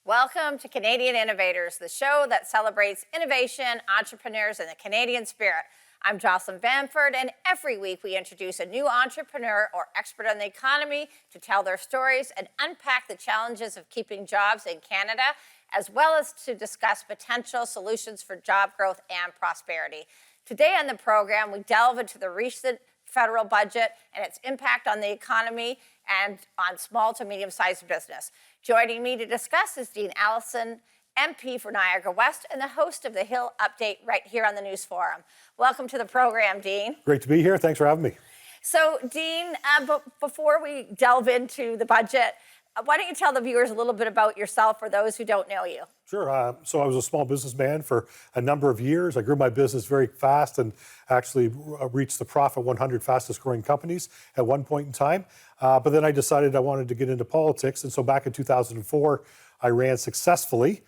Welcome to Canadian Innovators, the show that celebrates innovation, entrepreneurs, and the Canadian spirit. I'm Jocelyn, and every week we introduce a new entrepreneur or expert on the economy to tell their stories and unpack the challenges of keeping jobs in Canada, as well as to discuss potential solutions for job growth and prosperity. Today on the program, we delve into the recent federal budget and its impact on the economy and on small to medium-sized business. Joining me to discuss is Dean Allison, MP for Niagara West and the host of the Hill Update right here on the News Forum. Welcome to the program, Dean. Great to be here. Thanks for having me. So, Dean, before we delve into the budget, why don't you tell the viewers a little bit about yourself for those who don't know you? Sure. So I was a small businessman for a number of years. I grew my business very fast and actually reached the Profit 100 fastest growing companies at one point in time. But then I decided I wanted to get into politics. And so back in 2004, I ran successfully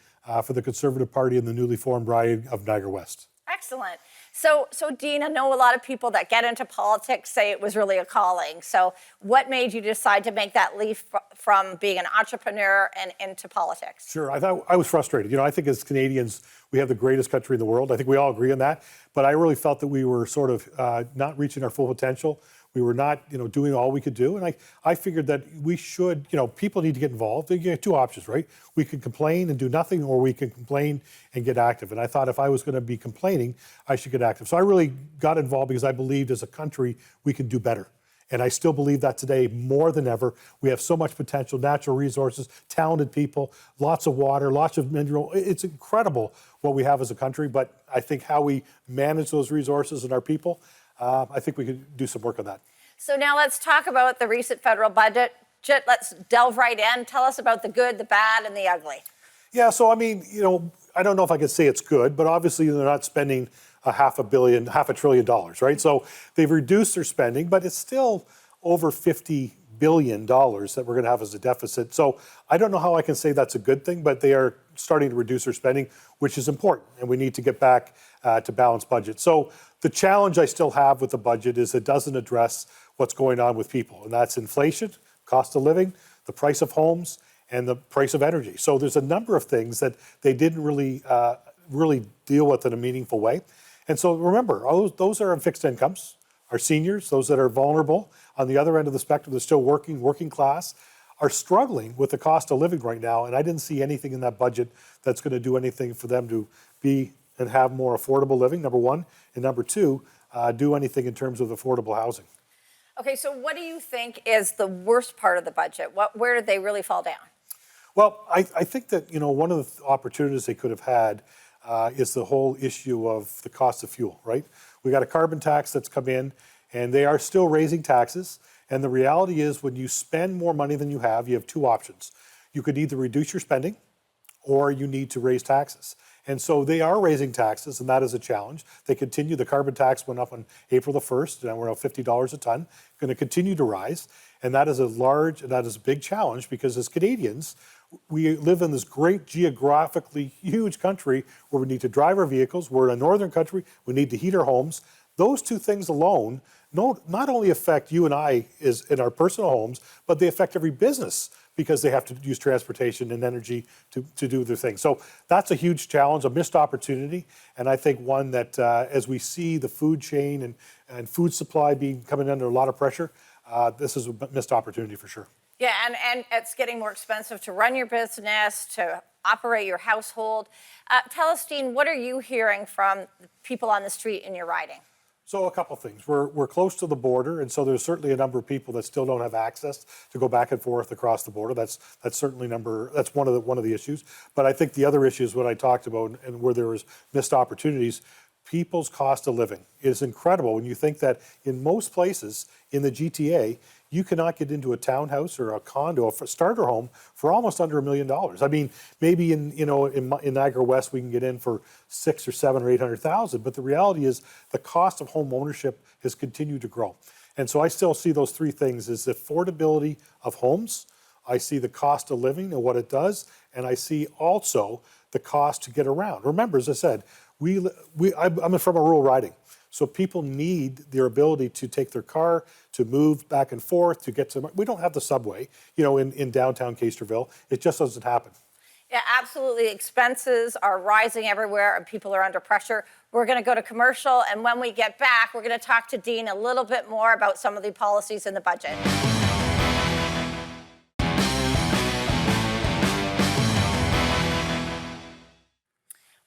for the Conservative Party in the newly formed riding of Niagara West. Excellent. So Dean, I know a lot of people that get into politics say it was really a calling. So what made you decide to make that leap from being an entrepreneur and into politics? Sure. I thought I was frustrated. I think as Canadians, we have the greatest country in the world. I think we all agree on that. But I really felt that we were sort of not reaching our full potential. We were not, doing all we could do. And I figured that we should, people need to get involved. You get two options, right? We can complain and do nothing, or we can complain and get active. And I thought if I was going to be complaining, I should get active. So I really got involved because I believed as a country we can do better. And I still believe that today more than ever. We have so much potential, natural resources, talented people, lots of water, lots of mineral. It's incredible what we have as a country. But I think how we manage those resources and our people, I think we could do some work on that. So now let's talk about the recent federal budget. Let's delve right in. Tell us about the good, the bad, and the ugly. Yeah, so I mean, I don't know if I could say it's good, but obviously they're not spending $500 billion, right? So they've reduced their spending, but it's still over $50 billion that we're going to have as a deficit. So I don't know how I can say that's a good thing, but they are starting to reduce their spending, which is important, and we need to get back to balanced budget. So the challenge I still have with the budget is it doesn't address what's going on with people, and that's inflation, cost of living, the price of homes, and the price of energy. So there's a number of things that they didn't really deal with in a meaningful way. And so remember, all those are on fixed incomes, our seniors, those that are vulnerable on the other end of the spectrum, they're still working class, are struggling with the cost of living right now. And I didn't see anything in that budget that's going to do anything for them to be and have more affordable living, number one. And number two, do anything in terms of affordable housing. Okay, so what do you think is the worst part of the budget? Where did they really fall down? Well, I think that, one of the opportunities they could have had is the whole issue of the cost of fuel, right? We got a carbon tax that's come in, and they are still raising taxes. And the reality is when you spend more money than you have two options. You could either reduce your spending or you need to raise taxes. And so they are raising taxes, and that is a challenge. They continue. The carbon tax went up on April the 1st, and we're at $50 a ton, going to continue to rise. And that is a big challenge because as Canadians, we live in this great geographically huge country where we need to drive our vehicles. We're in a northern country. We need to heat our homes. Those two things alone not only affect you and I in our personal homes, but they affect every business because they have to use transportation and energy to do their thing. So that's a huge challenge, a missed opportunity. And I think one that as we see the food chain and food supply coming under a lot of pressure, this is a missed opportunity for sure. Yeah, and it's getting more expensive to run your business, to operate your household. Tell us, Dean, what are you hearing from the people on the street in your riding? So a couple things. We're close to the border, and so there's certainly a number of people that still don't have access to go back and forth across the border. That's certainly one of the issues. But I think the other issue is what I talked about, and where there was missed opportunities. People's cost of living is incredible when you think that in most places in the GTA, you cannot get into a townhouse or a condo, a starter home for almost under $1 million. I mean, maybe in Niagara West we can get in for $600,000 or $700,000 or $800,000, but the reality is the cost of home ownership has continued to grow. And so I still see those three things: is the affordability of homes, I see the cost of living and what it does, and I see also the cost to get around. Remember, as I said, I'm from a rural riding. So people need their ability to take their car, to move back and forth, to get to. We don't have the subway, in downtown Casterville. It just doesn't happen. Yeah, absolutely. Expenses are rising everywhere and people are under pressure. We're going to go to commercial, and when we get back, we're going to talk to Dean a little bit more about some of the policies in the budget.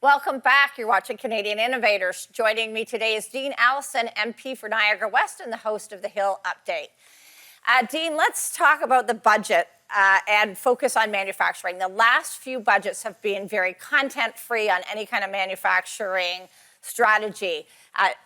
Welcome back. You're watching Canadian Innovators. Joining me today is Dean Allison, MP for Niagara West and the host of the Hill Update. Dean, let's talk about the budget and focus on manufacturing. The last few budgets have been very content-free on any kind of manufacturing strategy.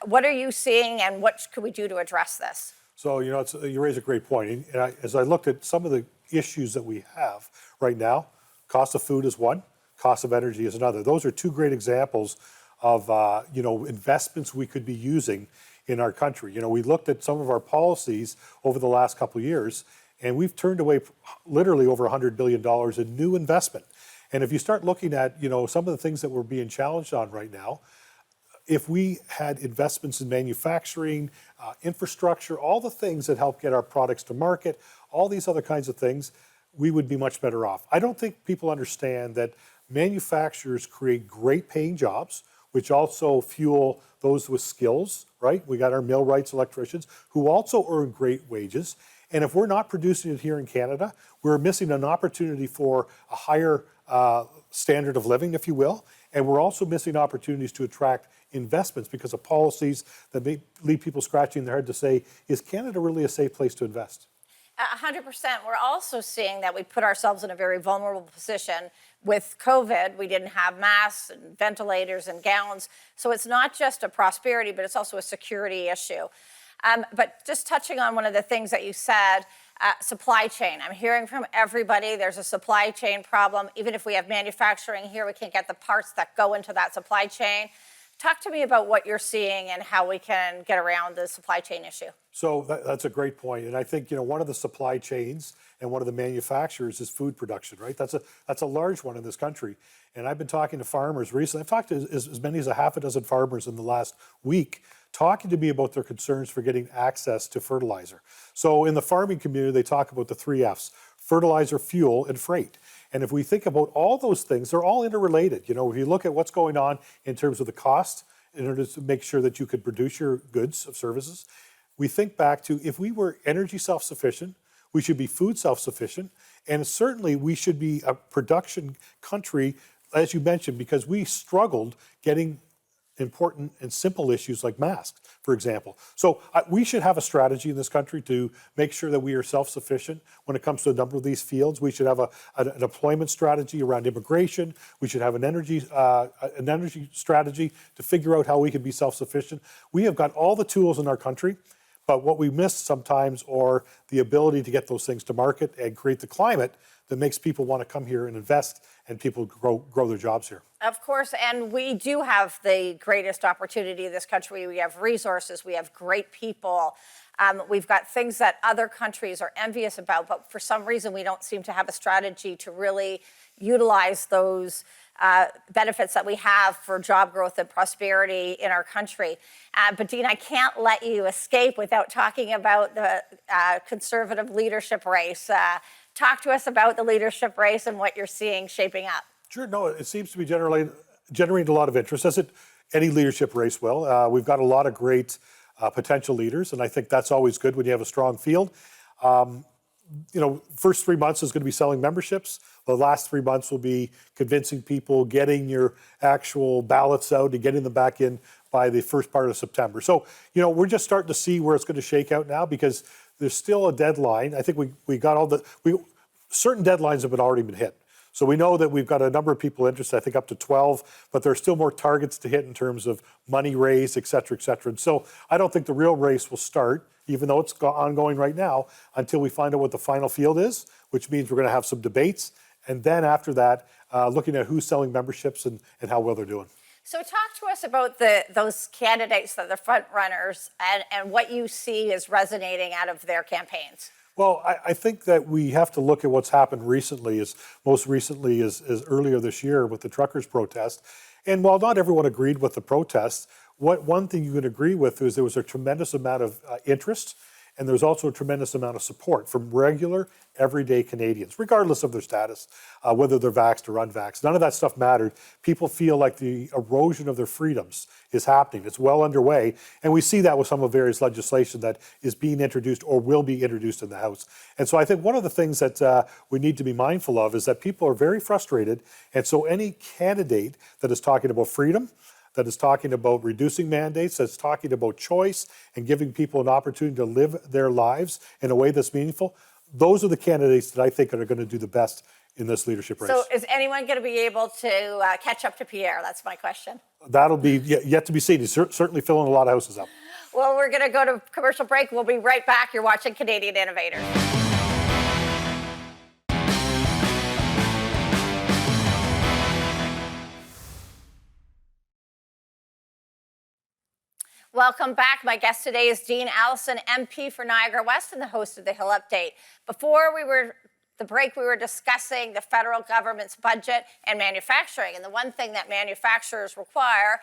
What are you seeing, and what could we do to address this? So, you raise a great point. And as I looked at some of the issues that we have right now, cost of food is one, cost of energy is another. Those are two great examples of, investments we could be using in our country. We looked at some of our policies over the last couple of years, and we've turned away literally over $100 billion in new investment. And if you start looking at, some of the things that we're being challenged on right now, if we had investments in manufacturing, infrastructure, all the things that help get our products to market, all these other kinds of things, we would be much better off. I don't think people understand that manufacturers create great paying jobs, which also fuel those with skills, right? We got our millwrights, electricians, who also earn great wages. And if we're not producing it here in Canada, we're missing an opportunity for a higher standard of living, if you will. And we're also missing opportunities to attract investments because of policies that may leave people scratching their head to say, is Canada really a safe place to invest? 100%. We're also seeing that we put ourselves in a very vulnerable position. With COVID, we didn't have masks and ventilators and gowns. So it's not just a prosperity, but it's also a security issue. But just touching on one of the things that you said, supply chain. I'm hearing from everybody there's a supply chain problem. Even if we have manufacturing here, we can't get the parts that go into that supply chain. Talk to me about what you're seeing and how we can get around the supply chain issue. So that's a great point. And I think, one of the supply chains and one of the manufacturers is food production, right? That's a large one in this country. And I've been talking to farmers recently. I've talked to as many as a half a dozen farmers in the last week, talking to me about their concerns for getting access to fertilizer. So in the farming community, they talk about the 3 F's: fertilizer, fuel, and freight. And if we think about all those things, they're all interrelated. If you look at what's going on in terms of the cost, in order to make sure that you could produce your goods of services, we think back to if we were energy self-sufficient, we should be food self-sufficient, and certainly we should be a production country, as you mentioned, because we struggled getting important and simple issues like masks, for example. So we should have a strategy in this country to make sure that we are self-sufficient when it comes to a number of these fields. We should have an employment strategy around immigration. We should have an energy strategy to figure out how we can be self-sufficient. We have got all the tools in our country, but what we miss sometimes are the ability to get those things to market and create the climate that makes people want to come here and invest and people grow their jobs here. Of course, and we do have the greatest opportunity in this country. We have resources, we have great people. We've got things that other countries are envious about, but for some reason we don't seem to have a strategy to really utilize those benefits that we have for job growth and prosperity in our country. But Dean, I can't let you escape without talking about the Conservative leadership race. Talk to us about the leadership race and what you're seeing shaping up. Sure. No, it seems to be generating a lot of interest, as any leadership race will. We've got a lot of great potential leaders, and I think that's always good when you have a strong field. First 3 months is going to be selling memberships. The last 3 months will be convincing people, getting your actual ballots out and getting them back in by the first part of September. So, we're just starting to see where it's going to shake out now because there's still a deadline. I think we got certain deadlines have already been hit. So we know that we've got a number of people interested, I think up to 12, but there's still more targets to hit in terms of money raised, et cetera, et cetera. And so I don't think the real race will start, even though it's ongoing right now, until we find out what the final field is, which means we're going to have some debates. And then after that, looking at who's selling memberships and how well they're doing. So talk to us about those candidates that are the front runners and what you see is resonating out of their campaigns. Well, I think that we have to look at what's happened recently, most recently is earlier this year with the truckers' protest. And while not everyone agreed with the protest, one thing you can agree with is there was a tremendous amount of interest And there's also a tremendous amount of support from regular, everyday Canadians, regardless of their status, whether they're vaxxed or unvaxxed. None of that stuff mattered. People feel like the erosion of their freedoms is happening. It's well underway. And we see that with some of various legislation that is being introduced or will be introduced in the House. And so I think one of the things that we need to be mindful of is that people are very frustrated. And so any candidate that is talking about freedom, that is talking about reducing mandates, that's talking about choice and giving people an opportunity to live their lives in a way that's meaningful, those are the candidates that I think are going to do the best in this leadership race. So is anyone going to be able to catch up to Pierre? That's my question. That'll be yet to be seen. He's certainly filling a lot of houses up. Well, we're going to go to commercial break. We'll be right back. You're watching Canadian Innovators. Welcome back. My guest today is Dean Allison, MP for Niagara West and the host of the Hill Update. Before the break, we were discussing the federal government's budget and manufacturing. And the one thing that manufacturers require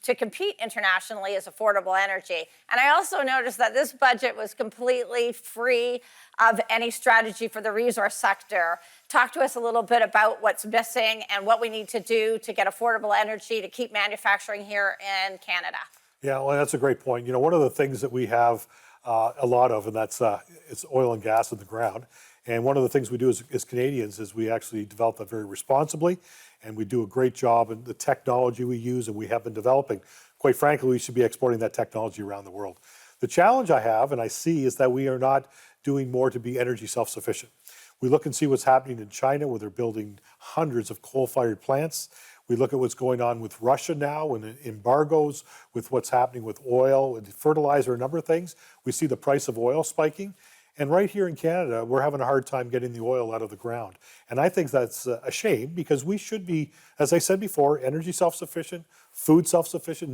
to compete internationally is affordable energy. And I also noticed that this budget was completely free of any strategy for the resource sector. Talk to us a little bit about what's missing and what we need to do to get affordable energy to keep manufacturing here in Canada. Yeah, well, that's a great point. You know, one of the things that we have a lot of, and that's it's oil and gas in the ground. And one of the things we do as Canadians is we actually develop that very responsibly, and we do a great job in the technology we use and we have been developing. Quite frankly, we should be exporting that technology around the world. The challenge I have and I see is that we are not doing more to be energy self-sufficient. We look and see what's happening in China, where they're building hundreds of coal-fired plants. We look at what's going on with Russia now and embargoes, with what's happening with oil and fertilizer, a number of things. We see the price of oil spiking. And right here in Canada, we're having a hard time getting the oil out of the ground. And I think that's a shame, because we should be, as I said before, energy self-sufficient, food self-sufficient,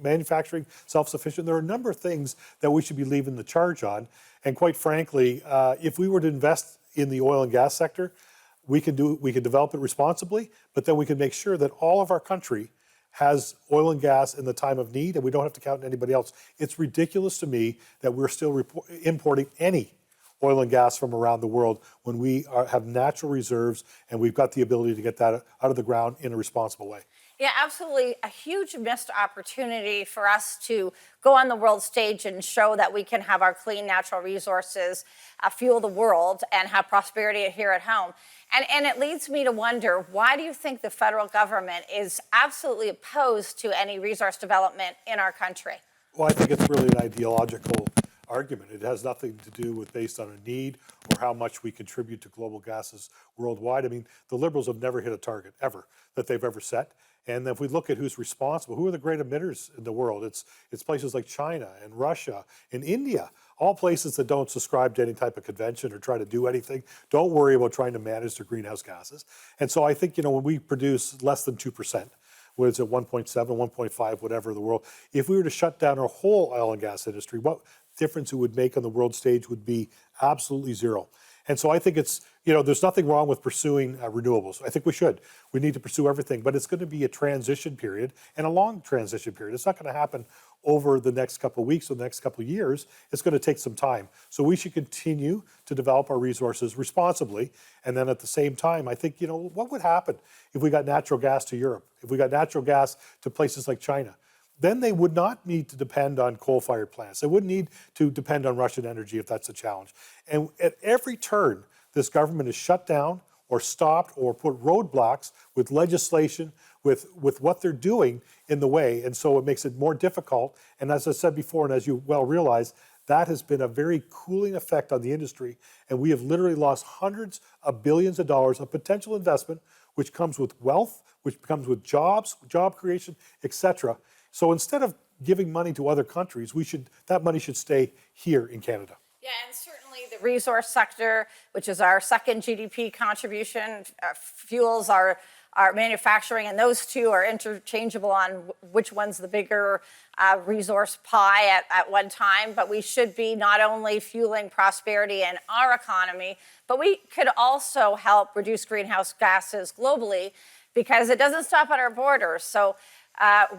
manufacturing self-sufficient. There are a number of things that we should be leading the charge on. And quite frankly, if we were to invest in the oil and gas sector, we can develop it responsibly, but then we can make sure that all of our country has oil and gas in the time of need, and we don't have to count on anybody else. It's ridiculous to me that we're still importing any oil and gas from around the world when we have natural reserves and we've got the ability to get that out of the ground in a responsible way. Yeah, absolutely. A huge missed opportunity for us to go on the world stage and show that we can have our clean natural resources fuel the world and have prosperity here at home. And it leads me to wonder, why do you think the federal government is absolutely opposed to any resource development in our country? Well, I think it's really an ideological argument. It has nothing to do with based on a need or how much we contribute to global gases worldwide. I mean, the Liberals have never hit a target, ever, that they've ever set. And if we look at who's responsible, who are the great emitters in the world? It's places like China and Russia and India, all places that don't subscribe to any type of convention or try to do anything, don't worry about trying to manage their greenhouse gases. And so I think, you know, when we produce less than 2%, whether it's at 1.7, 1.5, whatever in the world, if we were to shut down our whole oil and gas industry, what difference it would make on the world stage would be absolutely zero. And so I think it's, you know, there's nothing wrong with pursuing renewables. I think we should. We need to pursue everything, but it's going to be a transition period and a long transition period. It's not going to happen over the next couple of weeks or the next couple of years. It's going to take some time. So we should continue to develop our resources responsibly. And then at the same time, I think, you know, what would happen if we got natural gas to Europe, if we got natural gas to places like China? Then they would not need to depend on coal-fired plants. They wouldn't need to depend on Russian energy if that's a challenge. And at every turn, this government has shut down or stopped or put roadblocks with legislation, with what they're doing in the way. And so it makes it more difficult. And as I said before, and as you well realize, that has been a very cooling effect on the industry. And we have literally lost hundreds of billions of dollars of potential investment, which comes with wealth, which comes with jobs, job creation, et cetera. So instead of giving money to other countries, that money should stay here in Canada. Yeah, and certainly the resource sector, which is our second GDP contribution, fuels our manufacturing, and those two are interchangeable on which one's the bigger resource pie at one time. But we should be not only fueling prosperity in our economy, but we could also help reduce greenhouse gases globally, because it doesn't stop at our borders. So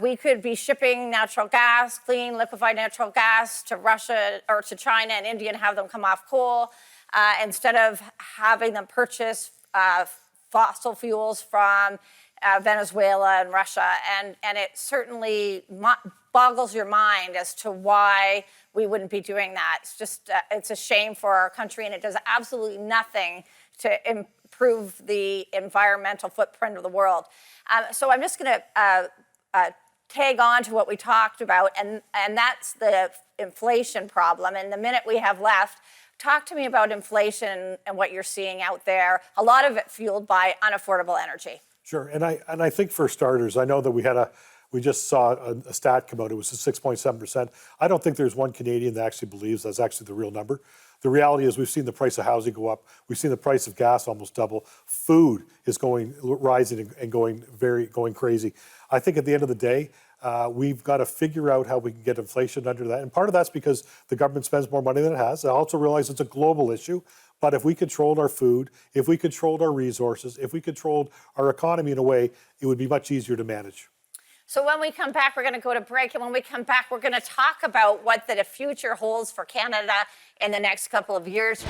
we could be shipping natural gas, clean liquefied natural gas to Russia or to China and India and have them come off coal instead of having them purchase fossil fuels from Venezuela and Russia. And it certainly boggles your mind as to why we wouldn't be doing that. It's just, it's a shame for our country, and it does absolutely nothing to improve the environmental footprint of the world. So I'm just going to tag on to what we talked about, and that's the inflation problem. And the minute we have left, talk to me about inflation and what you're seeing out there, a lot of it fueled by unaffordable energy. Sure, and I think for starters, I know that we just saw a stat come out. It was 6.7%. I don't think there's one Canadian that actually believes that's actually the real number. The reality is we've seen the price of housing go up. We've seen the price of gas almost double. Food is rising and going crazy. I think at the end of the day, we've got to figure out how we can get inflation under that. And part of that's because the government spends more money than it has. I also realize it's a global issue. But if we controlled our food, if we controlled our resources, if we controlled our economy in a way, it would be much easier to manage. So when we come back, we're going to go to break. And when we come back, we're going to talk about what the future holds for Canada in the next couple of years.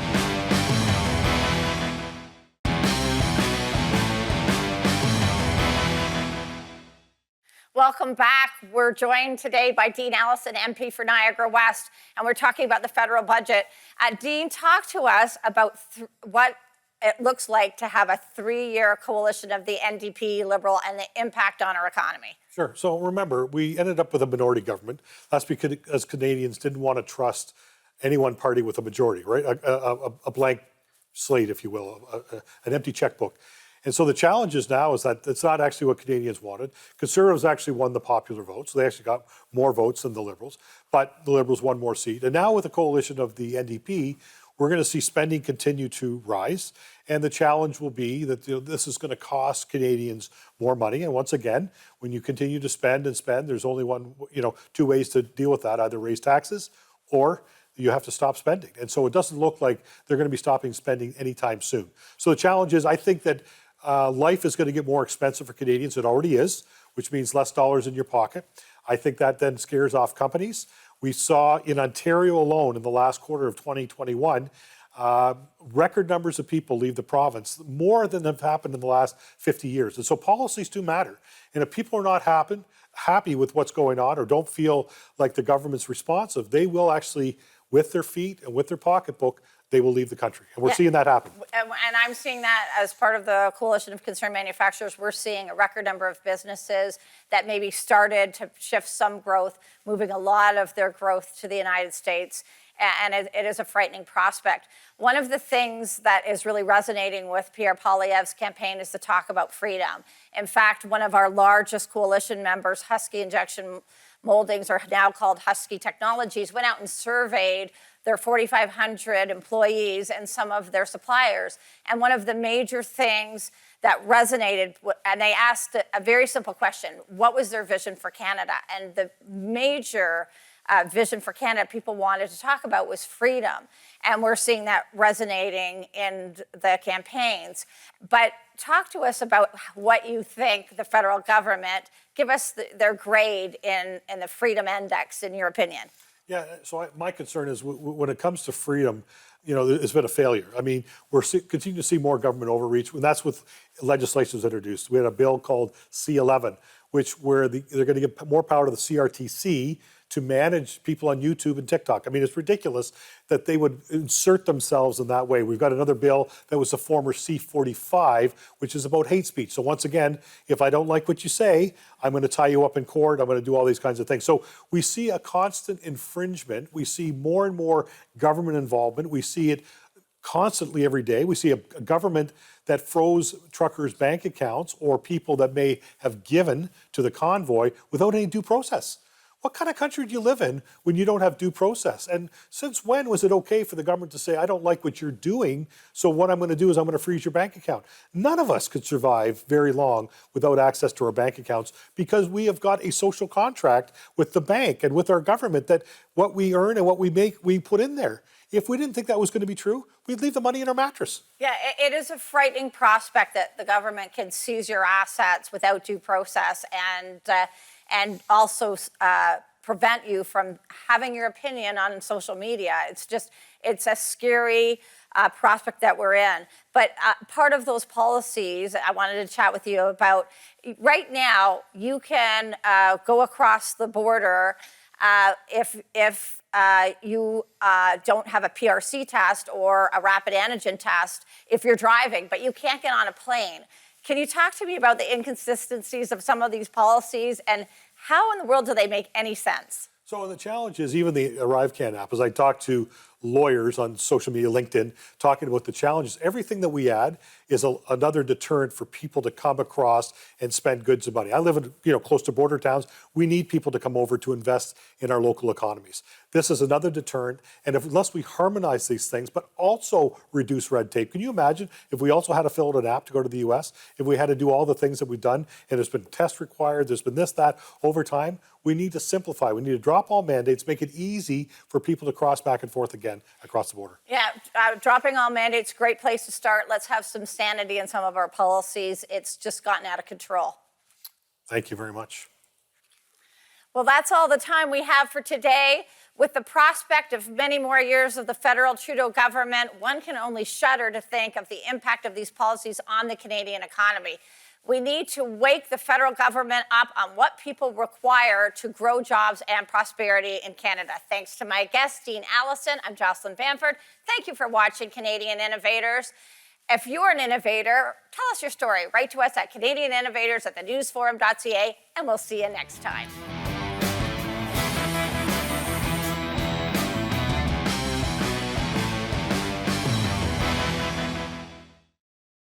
Welcome back. We're joined today by Dean Allison, MP for Niagara West, and we're talking about the federal budget. Dean, talk to us about what it looks like to have a 3-year coalition of the NDP, Liberal, and the impact on our economy. Sure. So remember, we ended up with a minority government. That's because Canadians didn't want to trust any one party with a majority, right? A blank slate, if you will, an empty checkbook. And so the challenge is now is that it's not actually what Canadians wanted. Conservatives actually won the popular vote, so they actually got more votes than the Liberals, but the Liberals won more seats. And now with the coalition of the NDP, we're going to see spending continue to rise. And the challenge will be that this is going to cost Canadians more money. And once again, when you continue to spend and spend, there's only two ways to deal with that, either raise taxes or you have to stop spending. And so it doesn't look like they're going to be stopping spending anytime soon. So the challenge is, I think that life is going to get more expensive for Canadians. It already is, which means less dollars in your pocket. I think that then scares off companies. We saw in Ontario alone in the last quarter of 2021, record numbers of people leave the province, more than have happened in the last 50 years. And so policies do matter. And if people are not happy with what's going on or don't feel like the government's responsive, they will actually, with their feet and with their pocketbook, they will leave the country. And we're seeing that happen. And I'm seeing that as part of the Coalition of Concerned Manufacturers. We're seeing a record number of businesses that maybe started to shift some growth, moving a lot of their growth to the United States. And it is a frightening prospect. One of the things that is really resonating with Pierre Poilievre's campaign is the talk about freedom. In fact, one of our largest coalition members, Husky Injection Moldings, or now called Husky Technologies, went out and surveyed their 4,500 employees and some of their suppliers. And one of the major things that resonated, and they asked a very simple question: what was their vision for Canada? And the major vision for Canada people wanted to talk about was freedom. And we're seeing that resonating in the campaigns. But talk to us about what you think the federal government, give us their grade in the Freedom Index, in your opinion. Yeah, so my concern is when it comes to freedom, it's been a failure. I mean, we're continuing to see more government overreach, and that's with legislation introduced. We had a bill called C-11, where they're going to give more power to the CRTC to manage people on YouTube and TikTok. I mean, it's ridiculous that they would insert themselves in that way. We've got another bill that was the former C-45, which is about hate speech. So once again, if I don't like what you say, I'm going to tie you up in court. I'm going to do all these kinds of things. So we see a constant infringement. We see more and more government involvement. We see it constantly every day. We see a government that froze truckers' bank accounts or people that may have given to the convoy without any due process. What kind of country do you live in when you don't have due process? And since when was it okay for the government to say, I don't like what you're doing, so what I'm going to do is I'm going to freeze your bank account? None of us could survive very long without access to our bank accounts because we have got a social contract with the bank and with our government that what we earn and what we make, we put in there. If we didn't think that was going to be true, we'd leave the money in our mattress. Yeah, it is a frightening prospect that the government can seize your assets without due process. and also prevent you from having your opinion on social media. It's a scary prospect that we're in. But part of those policies I wanted to chat with you about, right now, you can go across the border if you don't have a PRC test or a rapid antigen test if you're driving, but you can't get on a plane. Can you talk to me about the inconsistencies of some of these policies and how in the world do they make any sense? So the challenge is even the ArriveCan app, as I talk to lawyers on social media, LinkedIn, talking about the challenges, everything that we add is another deterrent for people to come across and spend goods and money. I live in close to border towns. We need people to come over to invest in our local economies. This is another deterrent, and unless we harmonize these things, but also reduce red tape. Can you imagine if we also had to fill out an app to go to the US? If we had to do all the things that we've done, and there's been tests required, there's been this, that, over time, we need to simplify. We need to drop all mandates, make it easy for people to cross back and forth again across the border. Yeah, dropping all mandates, great place to start. Let's have some sanity in some of our policies. It's just gotten out of control. Thank you very much. Well, that's all the time we have for today. With the prospect of many more years of the federal Trudeau government, one can only shudder to think of the impact of these policies on the Canadian economy. We need to wake the federal government up on what people require to grow jobs and prosperity in Canada. Thanks to my guest, Dean Allison. I'm Jocelyn Bamford. Thank you for watching Canadian Innovators. If you're an innovator, tell us your story. Write to us at CanadianInnovators@thenewsforum.ca, and we'll see you next time.